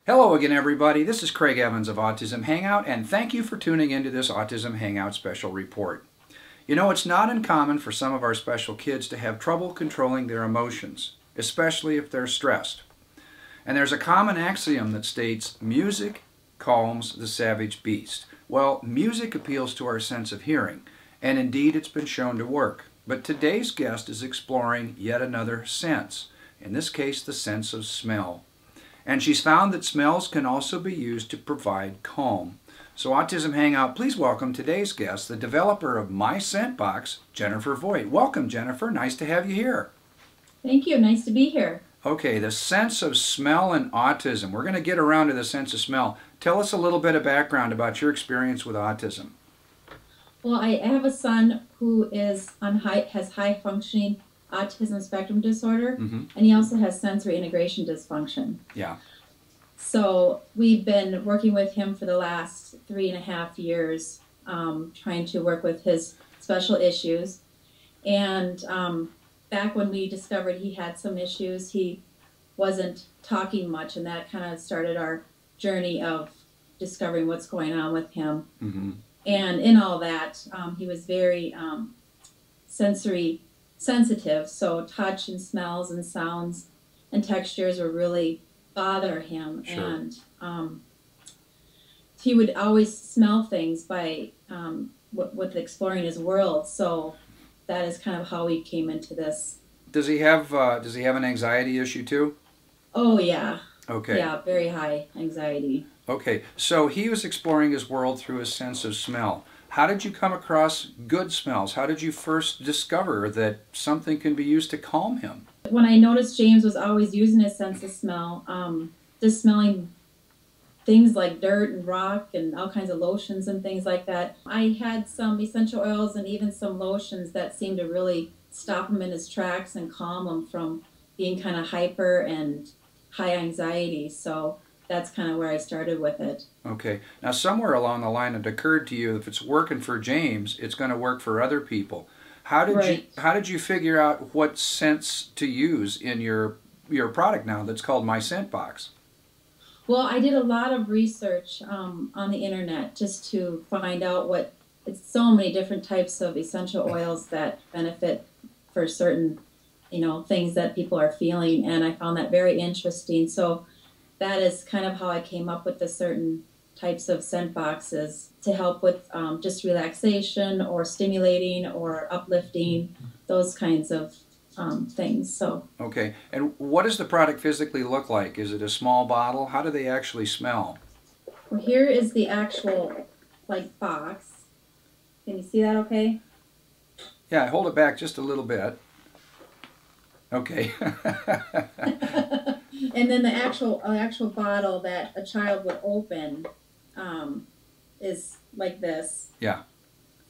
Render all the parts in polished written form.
Hello again, everybody. This is Craig Evans of Autism Hangout, and thank you for tuning into this Autism Hangout special report. You know, it's not uncommon for some of our special kids to have trouble controlling their emotions, especially if they're stressed. And there's a common axiom that states, music calms the savage beast. Well, music appeals to our sense of hearing, and indeed it's been shown to work. But today's guest is exploring yet another sense, in this case the sense of smell. And she's found that smells can also be used to provide calm. So Autism Hangout, please welcome today's guest, the developer of MyScentBox, Jennifer Vought. Welcome, Jennifer. Nice to have you here. Thank you. Nice to be here. Okay, the sense of smell and autism. We're going to get around to the sense of smell. Tell us a little bit of background about your experience with autism. Well, I have a son who is has high-functioning autism spectrum disorder, and he also has sensory integration dysfunction. Yeah. So we've been working with him for the last 3.5 years, trying to work with his special issues. And back when we discovered he had some issues, he wasn't talking much, and that kind of started our journey of discovering what's going on with him. And in all that, he was very sensory sensitive, so touch and smells and sounds and textures would really bother him. Sure. And he would always smell things by with exploring his world. So that is kind of how we came into this. Does he have an anxiety issue too? Oh yeah. Okay. Yeah, very high anxiety. Okay, so he was exploring his world through his sense of smell. How did you come across good smells? How did you first discover that something can be used to calm him? When I noticed James was always using his sense of smell, just smelling things like dirt and rock and all kinds of lotions and things like that, I had some essential oils and even some lotions that seemed to really stop him in his tracks and calm him from being kind of hyper and high anxiety. So that's kind of where I started with it. Okay. Now, somewhere along the line it occurred to you, if it's working for James, it's going to work for other people. How did you figure out what scents to use in your product now that's called MyScentBox? Well, I did a lot of research on the internet just to find out it's so many different types of essential oils that benefit for certain, things that people are feeling, and I found that very interesting. So that is kind of how I came up with the certain types of scent boxes to help with just relaxation or stimulating or uplifting, those kinds of things. So. Okay, and what does the product physically look like? Is it a small bottle? How do they actually smell? Well, here is the actual box. Can you see that okay? Yeah, hold it back just a little bit. Okay. And then the actual bottle that a child would open is like this. Yeah.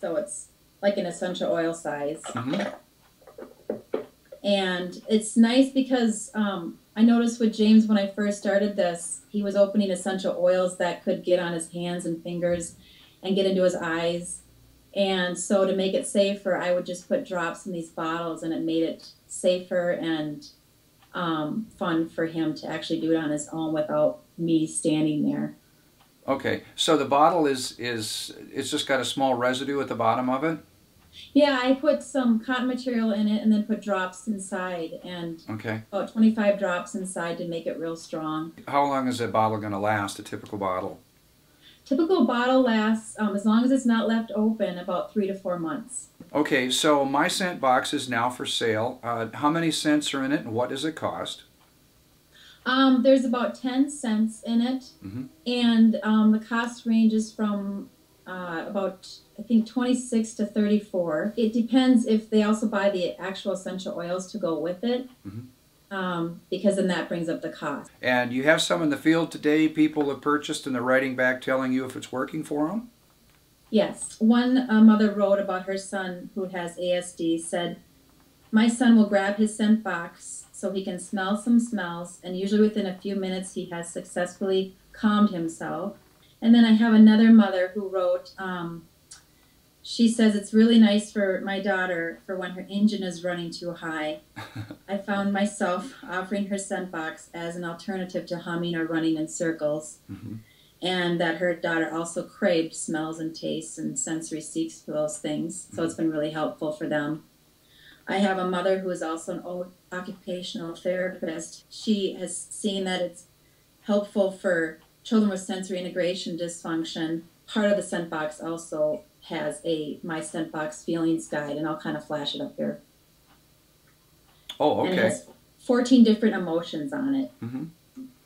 So it's like an essential oil size. And it's nice because I noticed with James when I first started this, he was opening essential oils that could get on his hands and fingers and get into his eyes. And so to make it safer, I would just put drops in these bottles, and it made it safer and fun for him to actually do it on his own without me standing there. Okay, so the bottle it's just got a small residue at the bottom of it? Yeah, I put some cotton material in it and then put drops inside, and about 25 drops inside to make it real strong. How long is that bottle going to last, a typical bottle? Typical bottle lasts, as long as it's not left open, about 3 to 4 months. Okay, so MyScentBox is now for sale. How many scents are in it, and what does it cost? There's about 10 scents in it, and the cost ranges from about, I think, 26 to 34. It depends if they also buy the actual essential oils to go with it. Because then that brings up the cost. And you have some in the field today people have purchased and they're writing back telling you if it's working for them? Yes. One mother wrote about her son who has ASD, said, "My son will grab his scent box so he can smell some smells, and usually within a few minutes he has successfully calmed himself." And then I have another mother who wrote, She says it's really nice for my daughter for when her engine is running too high. I found myself offering her ScentBox as an alternative to humming or running in circles, and that her daughter also craved smells and tastes and sensory seeks for those things. So it's been really helpful for them. I have a mother who is also an occupational therapist. She has seen that it's helpful for children with sensory integration dysfunction. Part of the ScentBox also has a MyScentBox feelings guide, and I'll kind of flash it up here. Oh, okay. And it has 14 different emotions on it.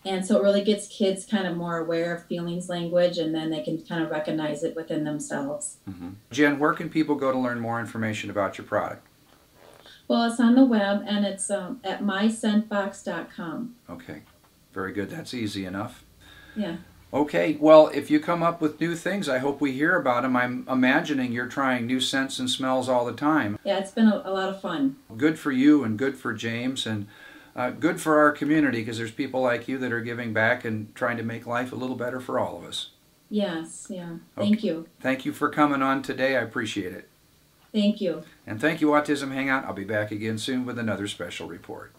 And so it really gets kids kind of more aware of feelings language, and then they can kind of recognize it within themselves. Jen, where can people go to learn more information about your product? Well, it's on the web, and it's at MyScentBox.com. Okay, very good. That's easy enough. Yeah. Okay, well, if you come up with new things, I hope we hear about them. I'm imagining you're trying new scents and smells all the time. Yeah, it's been a lot of fun. Good for you and good for James, and good for our community, because there's people like you that are giving back and trying to make life a little better for all of us. Yes, yeah. Thank you. Thank you for coming on today. I appreciate it. Thank you. And thank you, Autism Hangout. I'll be back again soon with another special report.